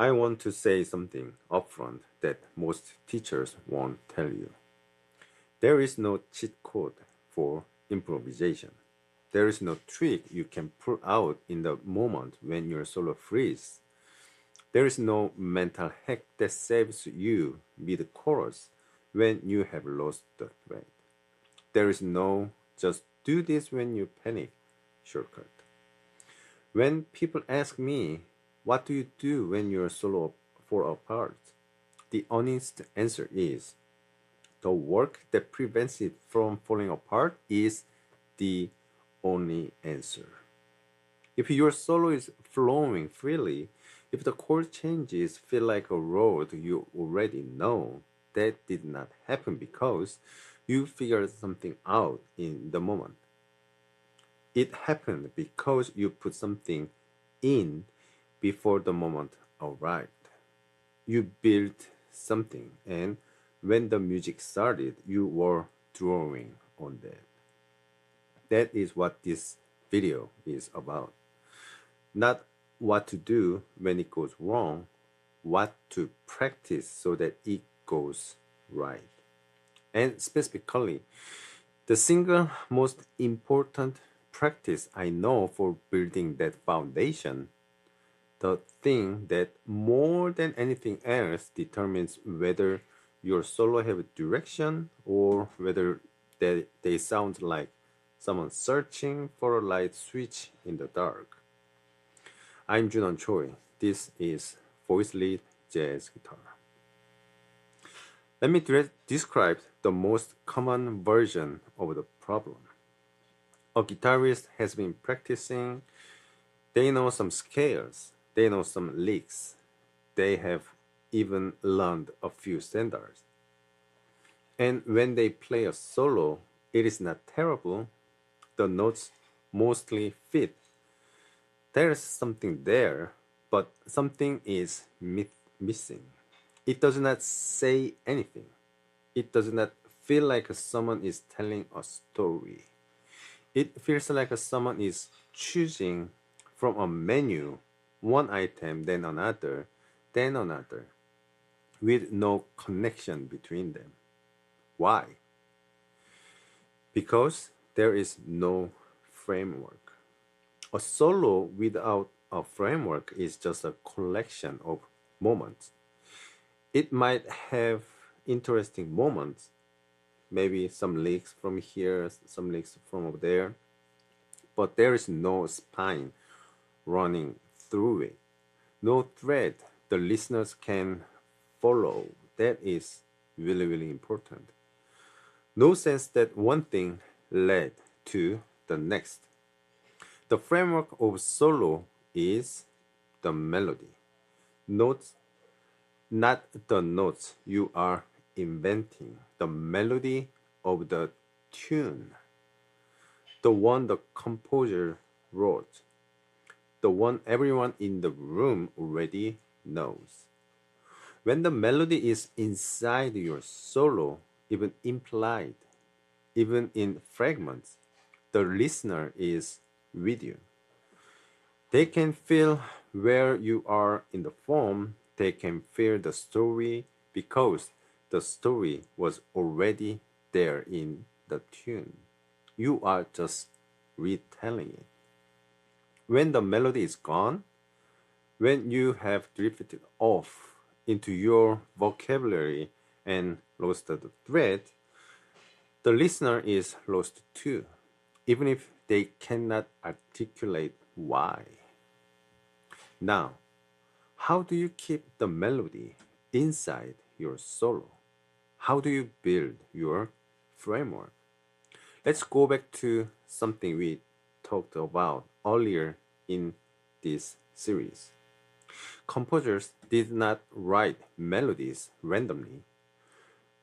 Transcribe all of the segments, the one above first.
I want to say something upfront that most teachers won't tell you. There is no cheat code for improvisation. There is no trick you can pull out in the moment when your solo freezes. There is no mental hack that saves you mid chorus when you have lost the thread. There is no just do this when you panic shortcut. When people ask me, what do you do when your solo fall apart? The honest answer is the work that prevents it from falling apart is the only answer. If your solo is flowing freely, if the chord changes feel like a road you already know, that did not happen because you figured something out in the moment. It happened because you put something in before the moment arrived. You built something, and when the music started, you were drawing on that. That is what this video is about. Not what to do when it goes wrong, what to practice so that it goes right. And specifically, the single most important practice I know for building that foundation, the thing that more than anything else determines whether your solo have a direction or whether they sound like someone searching for a light switch in the dark. I'm Junan Choi. This is Voicelid Jazz Guitar. Let me describe the most common version of the problem. A guitarist has been practicing, they know some scales, they know some licks, they have even learned a few standards. And when they play a solo, it is not terrible, the notes mostly fit. There is something there, but something is missing. It does not say anything. It does not feel like someone is telling a story. It feels like someone is choosing from a menu one item, then another, with no connection between them. Why? Because there is no framework. A solo without a framework is just a collection of moments. It might have interesting moments, maybe some leaks from here, some leaks from over there, but there is no spine running through it, no thread the listeners can follow. That is really, really important. No sense that one thing led to the next. The framework of solo is the melody. Notes, not the notes you are inventing, the melody of the tune, the one the composer wrote, the one everyone in the room already knows. When the melody is inside your solo, even implied, even in fragments, the listener is with you. They can feel where you are in the form, they can feel the story because the story was already there in the tune. You are just retelling it. When the melody is gone, when you have drifted off into your vocabulary and lost the thread, the listener is lost too, even if they cannot articulate why. Now, how do you keep the melody inside your solo? How do you build your framework? Let's go back to something we talked about earlier in this series. Composers did not write melodies randomly.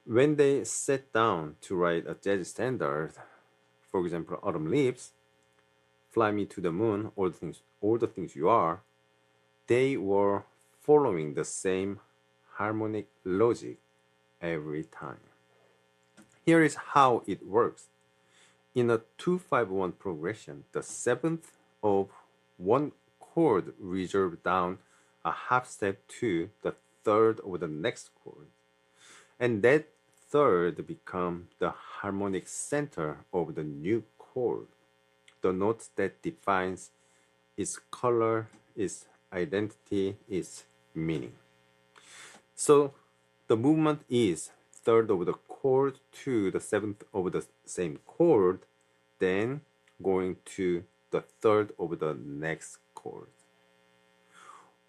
When they sat down to write a jazz standard, for example, Autumn Leaves, Fly Me to the Moon, all the things you are, they were following the same harmonic logic every time. Here is how it works. In a 2-5-1 progression, the seventh of one chord reserved down a half step to the third of the next chord. And that third become the harmonic center of the new chord, the note that defines its color, its identity, its meaning. So the movement is third of the chord to the seventh of the same chord, then going to the third of the next chord,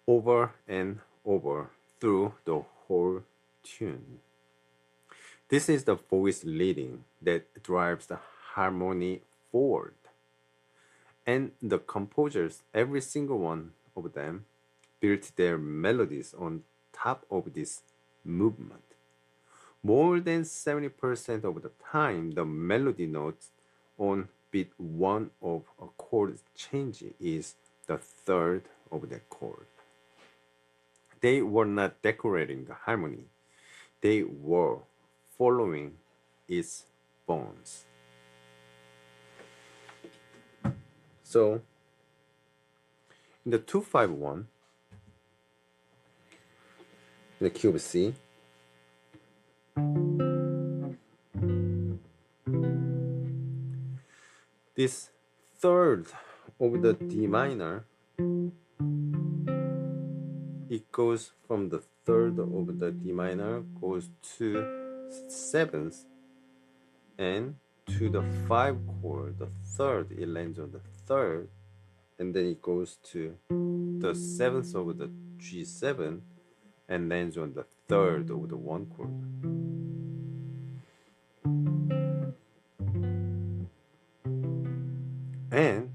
over and over through the whole tune. This is the voice leading that drives the harmony forward. And the composers, every single one of them, built their melodies on top of this movement. More than 70% of the time, the melody notes on beat 1 of a chord change is the third of the chord. They were not decorating the harmony. They were following its bones. So, in the 251, in the key of C, this third of the D minor, it goes from the third of the D minor, goes to seventh, and to the 5 chord, the third, it lands on the third, and then it goes to the seventh of the G7 and lands on the third of the 1 chord. And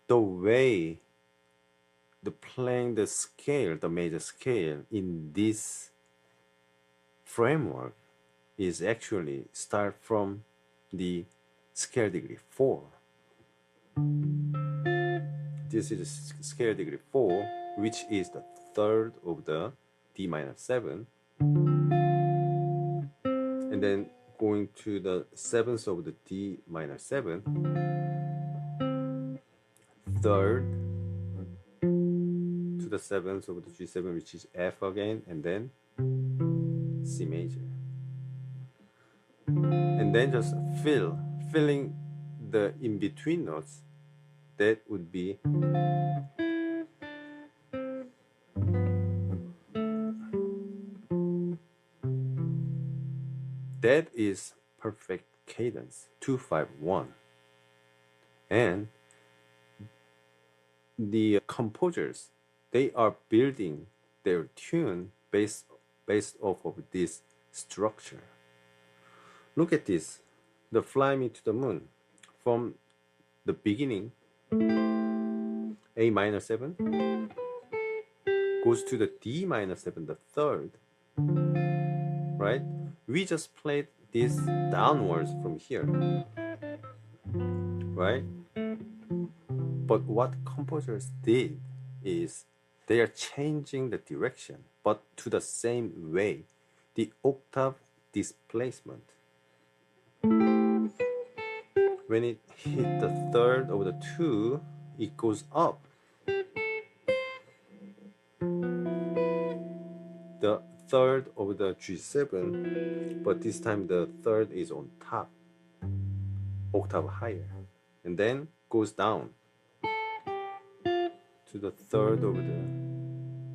the way the playing the scale, the major scale in this framework is actually start from the scale degree 4. This is scale degree 4, which is the third of the D minor 7, and then going to the seventh of the D minor 7, third to the seventh of the G7, which is F again, and then C major, and then just filling the in-between notes. That would be that is perfect cadence 251. And the composers, they are building their tune based off of this structure. Look at this, the Fly Me to the Moon. From the beginning, A minor 7 goes to the D minor 7, the third, right? We just played this downwards from here, right? But what composers did is they are changing the direction, but to the same way, the octave displacement. When it hit the third of the 2, it goes up. The third of the G7, but this time the third is on top, octave higher, and then goes down to the third of the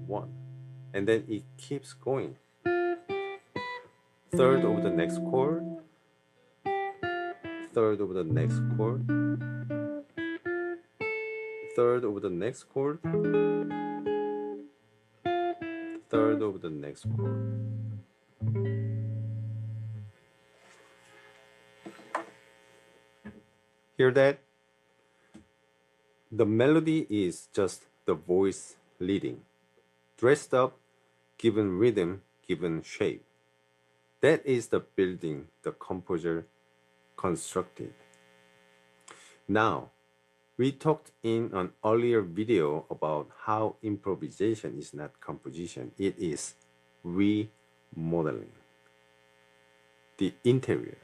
1, and then it keeps going. Third of the next chord, third of the next chord, third of the next chord, third of the next chord. Hear that? The melody is just the voice leading, dressed up, given rhythm, given shape. That is the building the composer constructed. Now, we talked in an earlier video about how improvisation is not composition, it is remodeling the interior.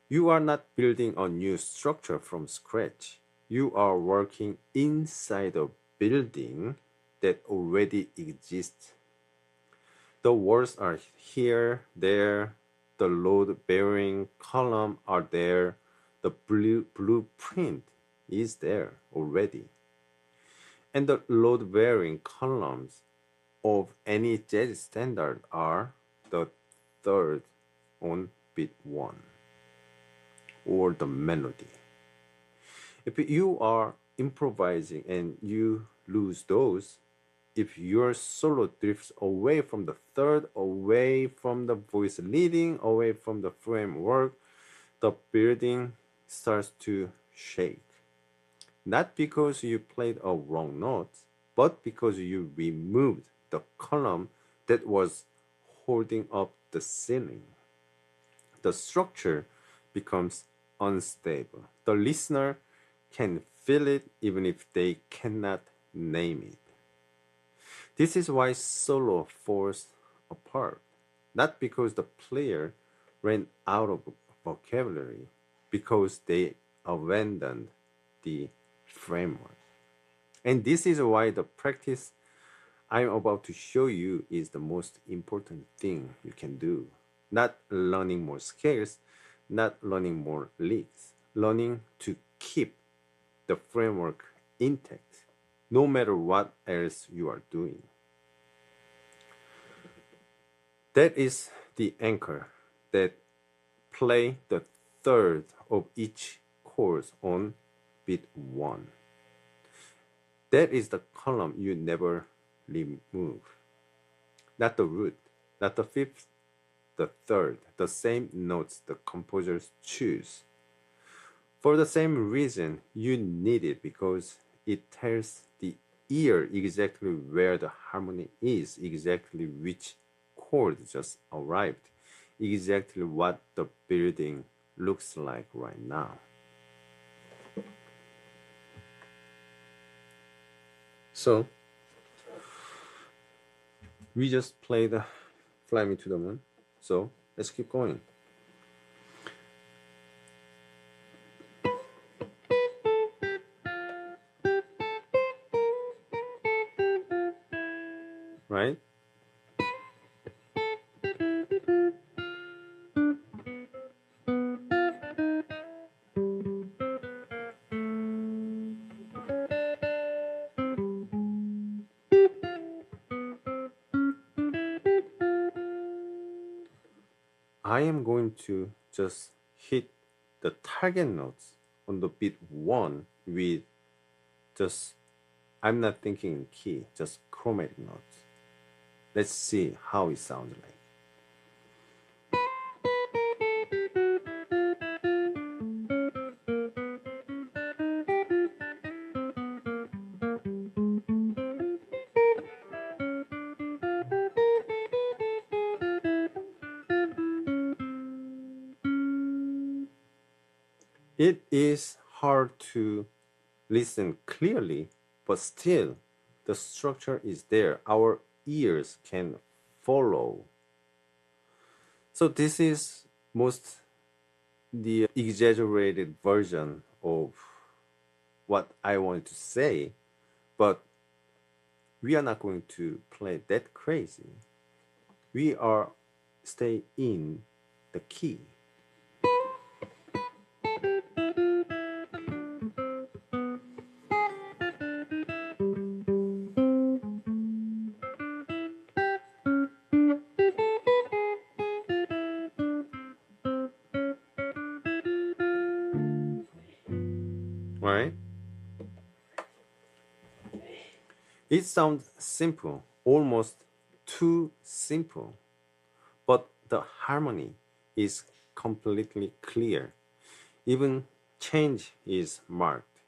You are not building a new structure from scratch. You are working inside a building that already exist. The words are here, there, the load-bearing column are there, the blueprint is there already. And the load-bearing columns of any jazz standard are the third on beat 1 or the melody. If you are improvising and you lose those, if your solo drifts away from the third, away from the voice leading, away from the framework, the building starts to shake. Not because you played a wrong note, but because you removed the column that was holding up the ceiling. The structure becomes unstable. The listener can feel it even if they cannot name it. This is why solo falls apart, not because the player ran out of vocabulary, because they abandoned the framework. And this is why the practice I'm about to show you is the most important thing you can do. Not learning more scales, not learning more licks, learning to keep the framework intact, no matter what else you are doing. That is the anchor that play the third of each chord on beat 1. That is the column you never remove. Not the root, not the fifth, the third, the same notes the composers choose. For the same reason, you need it because it tells the ear exactly where the harmony is, exactly which chord just arrived, exactly what the building looks like right now. So, we just played Fly Me to the Moon. So, let's keep going. Right? I am going to just hit the target notes on the beat 1 with just, I'm not thinking in key, just chromatic notes. Let's see how it sounds like. It is hard to listen clearly, but still the structure is there. Our ears can follow. So this is most the exaggerated version of what I wanted to say, but we are not going to play that crazy. We are stay in the key. Right? It sounds simple, almost too simple, but the harmony is completely clear. Even change is marked.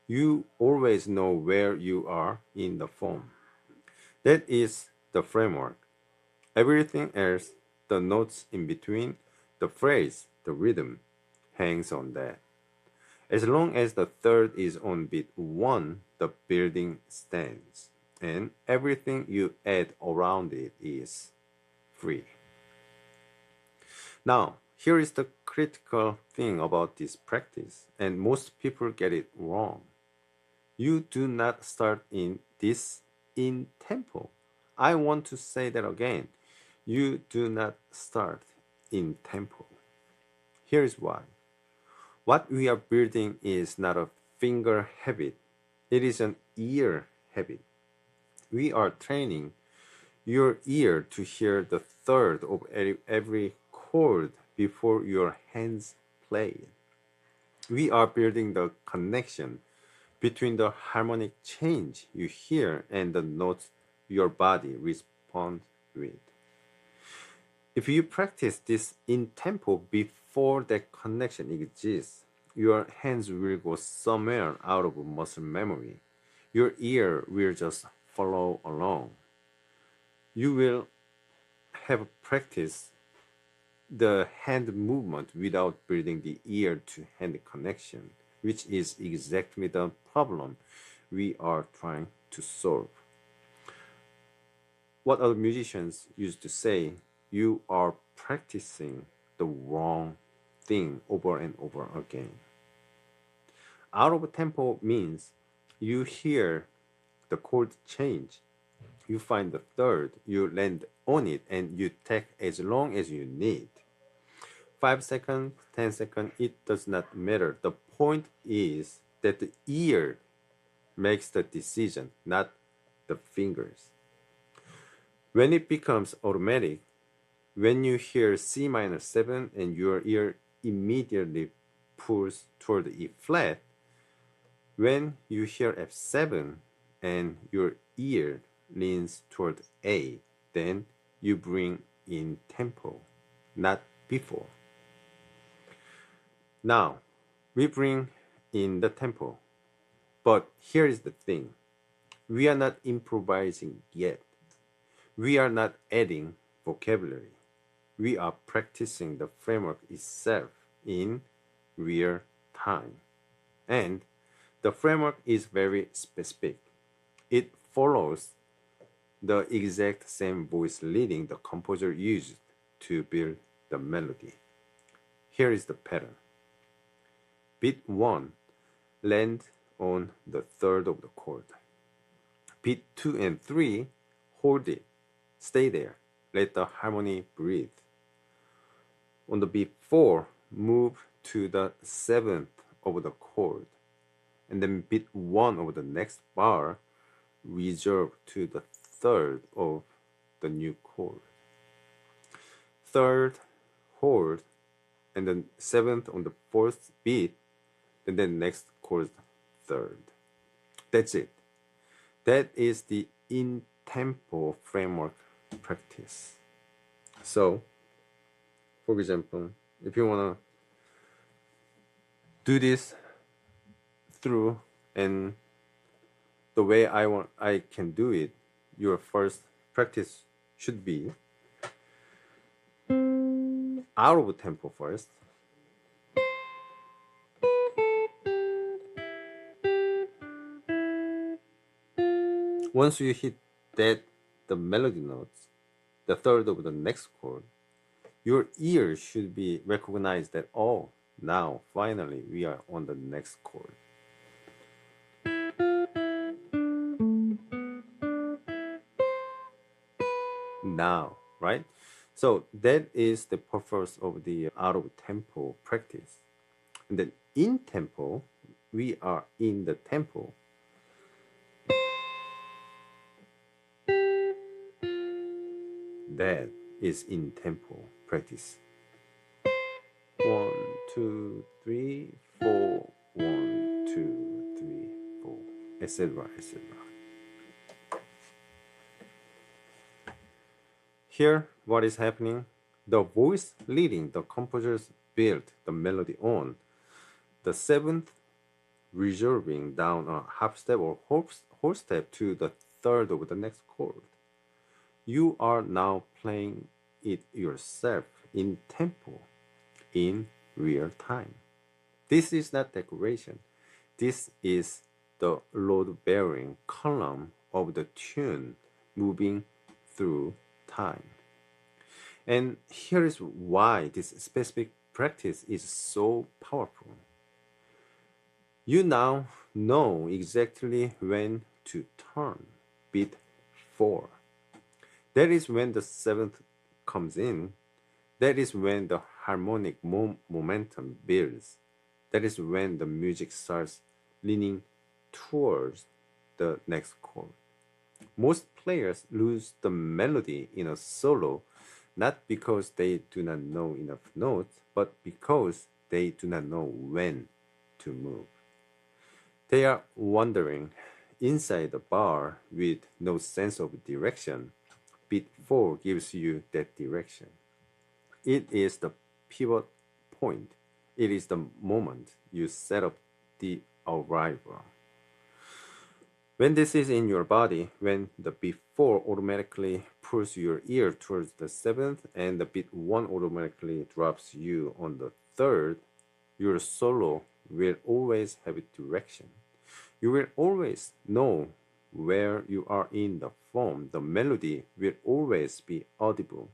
You always know where you are in the form. That is the framework. Everything else, the notes in between, the phrase, the rhythm, hangs on that. As long as the third is on beat 1, the building stands, and everything you add around it is free. Now, here is the critical thing about this practice, and most people get it wrong. You do not start in this in tempo. I want to say that again. You do not start in tempo. Here's why. What we are building is not a finger habit, it is an ear habit. We are training your ear to hear the third of every chord before your hands play it. We are building the connection between the harmonic change you hear and the notes your body responds with. If you practice this in tempo before that connection exists, your hands will go somewhere out of muscle memory. Your ear will just follow along. You will have practiced the hand movement without building the ear to hand connection, which is exactly the problem we are trying to solve. What other musicians used to say, you are practicing the wrong thing over and over again. Out of tempo means you hear the chord change, you find the third, you land on it, and you take as long as you need. 5 seconds, 10 seconds, it does not matter. The point is that the ear makes the decision, not the fingers. When it becomes automatic, when you hear C minor 7 and your ear immediately pulls toward E flat, when you hear F7 and your ear leans toward A, then you bring in tempo, not before. Now, we bring in the tempo. But here is the thing. We are not improvising yet. We are not adding vocabulary. We are practicing the framework itself in real time. And the framework is very specific. It follows the exact same voice leading the composer used to build the melody. Here is the pattern. Beat 1, land on the third of the chord. Beat 2 and 3, hold it, stay there, let the harmony breathe. On the beat 4, move to the 7th of the chord, and then beat 1 of the next bar, reserve to the 3rd of the new chord. 3rd, hold, and then 7th on the 4th beat, and then next chord 3rd. That's it. That is the in-tempo framework practice. So, for example, if you want to do this through and the way I can do it, your first practice should be out of tempo first. Once you hit that, the melody notes, the third of the next chord, your ear should be recognized that, oh, now finally we are on the next chord. Now, right? So that is the purpose of the out of tempo practice. And then in tempo, we are in the tempo. That is in tempo practice. 1, 2, 3, 4. 1, 2, 3, 4, etc., etc. Here, what is happening? The voice leading the composers built the melody on the 7th, reserving down a half step or whole step to the 3rd of the next chord. You are now playing it yourself in tempo, in real time. This is not decoration. This is the load-bearing column of the tune moving through time. And here is why this specific practice is so powerful. You now know exactly when to turn beat 4. That is when the 7th comes in. That is when the harmonic momentum builds. That is when the music starts leaning towards the next chord. Most players lose the melody in a solo not because they do not know enough notes, but because they do not know when to move. They are wandering inside the bar with no sense of direction. Beat 4 gives you that direction. It is the pivot point. It is the moment you set up the arrival. When this is in your body, when the beat 4 automatically pulls your ear towards the 7th and the beat 1 automatically drops you on the 3rd, your solo will always have a direction. You will always know where you are in the form. The melody will always be audible,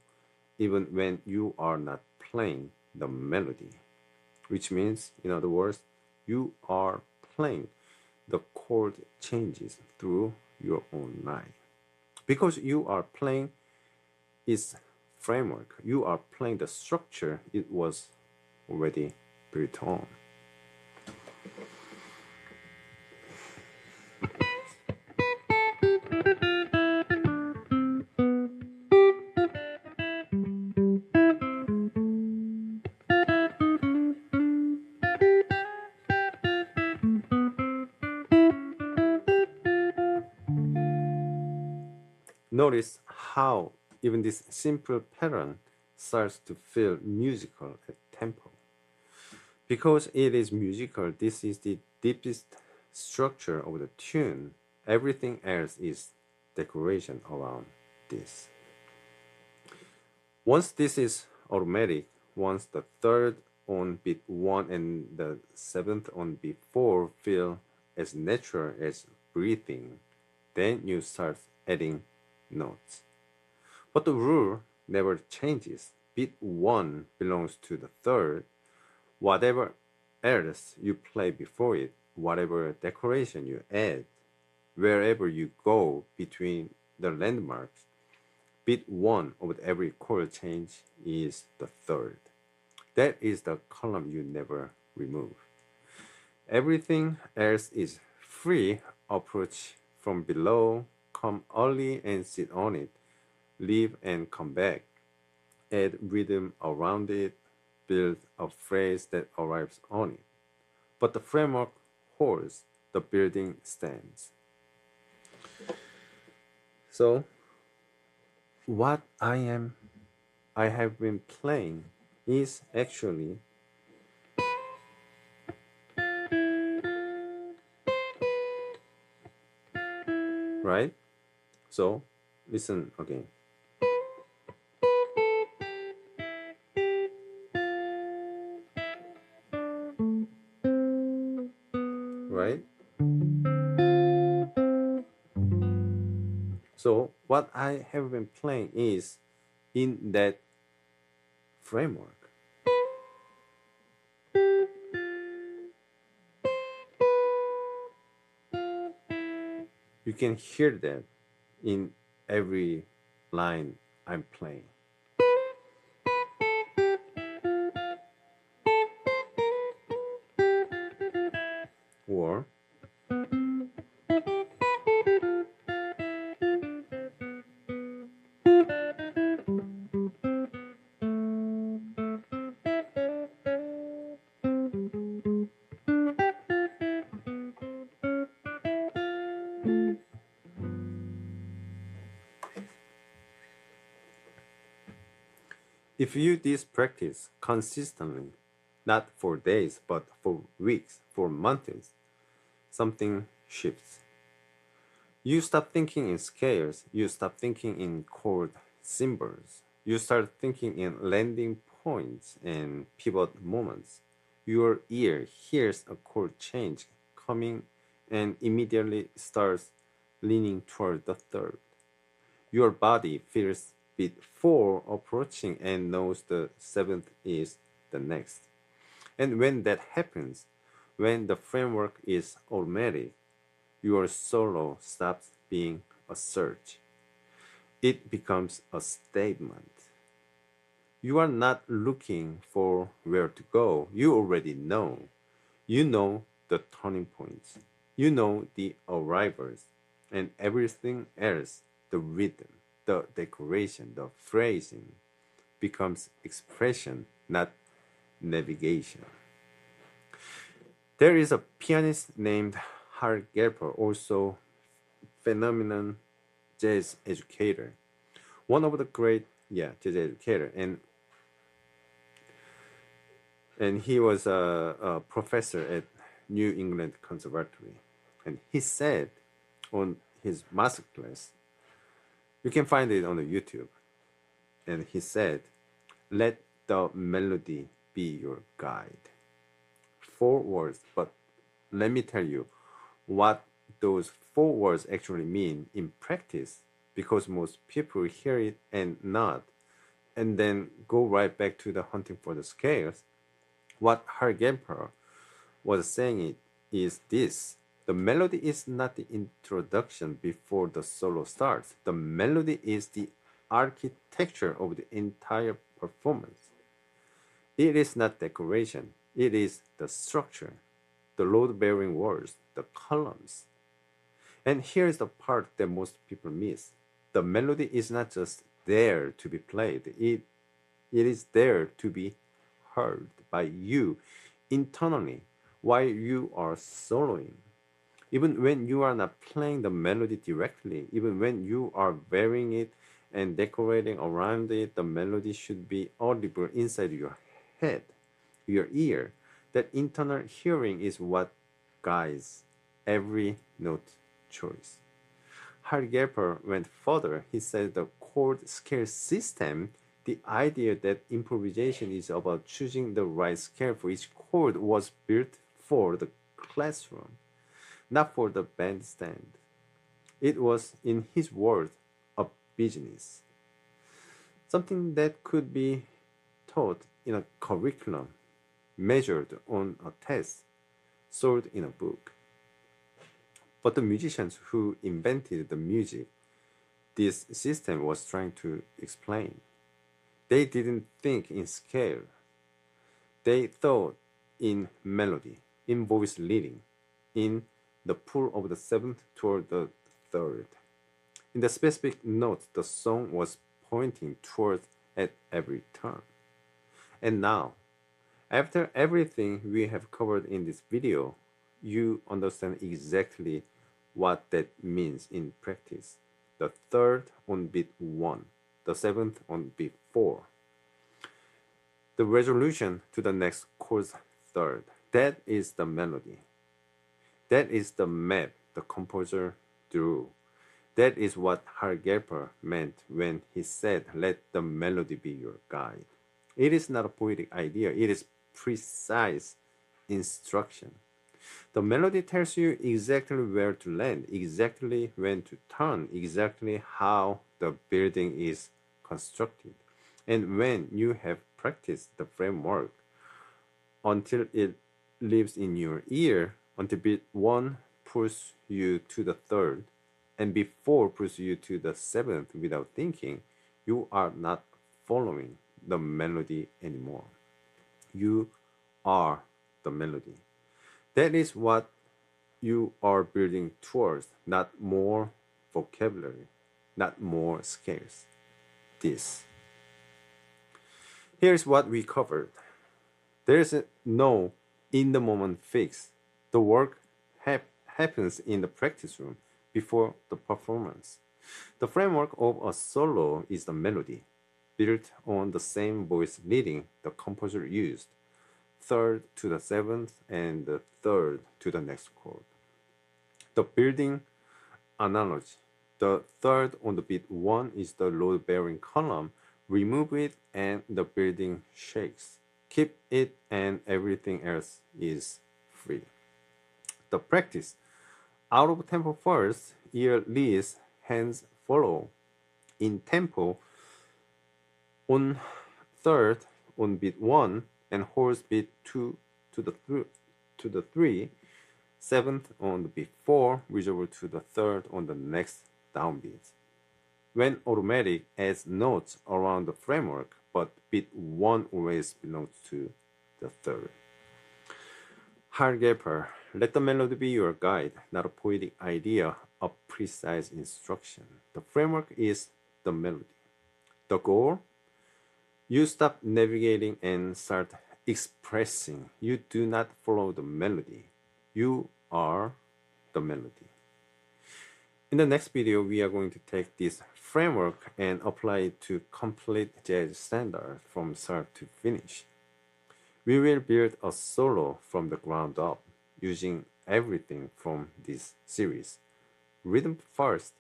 even when you are not playing the melody. Which means, in other words, you are playing the chord changes through your own mind. Because you are playing its framework, you are playing the structure it was already built on. Notice how even this simple pattern starts to feel musical at tempo. Because it is musical, this is the deepest structure of the tune. Everything else is decoration around this. Once this is automatic, once the 3rd on beat 1 and the 7th on beat 4 feel as natural as breathing, then you start adding notes. But the rule never changes. Beat 1 belongs to the 3rd. Whatever else you play before it, whatever decoration you add, wherever you go between the landmarks, beat 1 of every chord change is the 3rd. That is the column you never remove. Everything else is free. Approach from below, come early and sit on it, leave and come back, add rhythm around it, build a phrase that arrives on it. But the framework holds, the building stands. So, what I have been playing is actually right. So, listen again. Right? So, what I have been playing is in that framework. You can hear that in every line I'm playing. Or if you do this practice consistently, not for days, but for weeks, for months, something shifts. You stop thinking in scales, you stop thinking in chord symbols, you start thinking in landing points and pivot moments. Your ear hears a chord change coming and immediately starts leaning toward the 3rd. Your body feels beat 4 approaching and knows the 7th is the next. And when that happens, when the framework is automatic, your solo stops being a search. it becomes a statement. You are not looking for where to go. You already know. You know the turning points. You know the arrivals. And everything else, the rhythm, the decoration, the phrasing, becomes expression, not navigation. There is a pianist named Hal Galper, also phenomenon jazz educator, one of the great jazz educator, and he was a professor at New England Conservatory, and he said on his masterclass, you can find it on the YouTube, and he said, "Let the melody be your guide." 4 words, but let me tell you what those 4 words actually mean in practice, because most people hear it and nod and then go right back to the hunting for the scales. What Hal Galper was saying is this: the melody is not the introduction before the solo starts. The melody is the architecture of the entire performance. It is not decoration, it is the structure, the load-bearing words, the columns. And here's the part that most people miss. The melody is not just there to be played, it is there to be heard by you internally while you are soloing. Even when you are not playing the melody directly, even when you are varying it and decorating around it, the melody should be audible inside your head, your ear. That internal hearing is what guides every note choice. Hal Galper went further. He said the chord scale system, the idea that improvisation is about choosing the right scale for each chord, was built for the classroom, not for the bandstand. It was, in his words, a business, something that could be taught in a curriculum, measured on a test, sold in a book. But the musicians who invented the music this system was trying to explain, they didn't think in scale. They thought in melody, in voice leading, in the pull of the seventh toward the third. In the specific notes the song was pointing towards at every turn. And now, after everything we have covered in this video, you understand exactly what that means in practice. The third on beat 1, the seventh on beat 4. The resolution to the next chord's third. That is the melody. That is the map the composer drew. That is what Hal Galper meant when he said, "Let the melody be your guide." It is not a poetic idea, it is precise instruction. The melody tells you exactly where to land, exactly when to turn, exactly how the building is constructed. And when you have practiced the framework until it lives in your ear, until beat 1 pulls you to the third, and beat 4 pulls you to the seventh without thinking, you are not following the melody anymore. You are the melody. That is what you are building towards, not more vocabulary, not more scales. This. Here's what we covered. There is no in the moment fix. The work happens in the practice room before the performance. The framework of a solo is the melody, built on the same voice leading the composer used, third to the seventh and the third to the next chord. The building analogy. The third on the beat 1 is the load-bearing column. Remove it and the building shakes. Keep it and everything else is free. The practice. Out of tempo first, ear leads, hands follow. In tempo, on third on beat 1 and holds beat 2 to the 3, seventh on the beat 4, reserved to the third on the next downbeat. When automatic adds notes around the framework, but beat 1 always belongs to the third. Hal Galper, let the melody be your guide, not a poetic idea, a precise instruction. The framework is the melody. The goal? You stop navigating and start expressing. You do not follow the melody. You are the melody. In the next video, we are going to take this framework and apply it to complete jazz standard from start to finish. We will build a solo from the ground up using everything from this series. Rhythm first,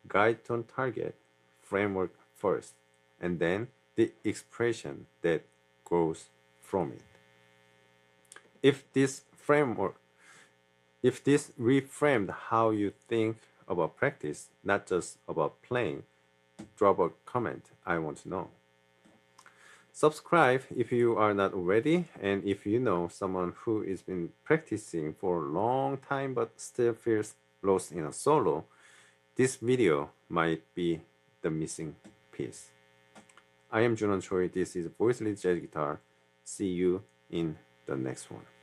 guide tone target, framework first, and then the expression that grows from it. If this reframed how you think about practice, not just about playing, drop a comment. I want to know. Subscribe if you are not already, and if you know someone who has been practicing for a long time but still feels lost in a solo, this video might be the missing piece. I am Junan Choi. This is Voicelid Jazz Guitar. See you in the next one.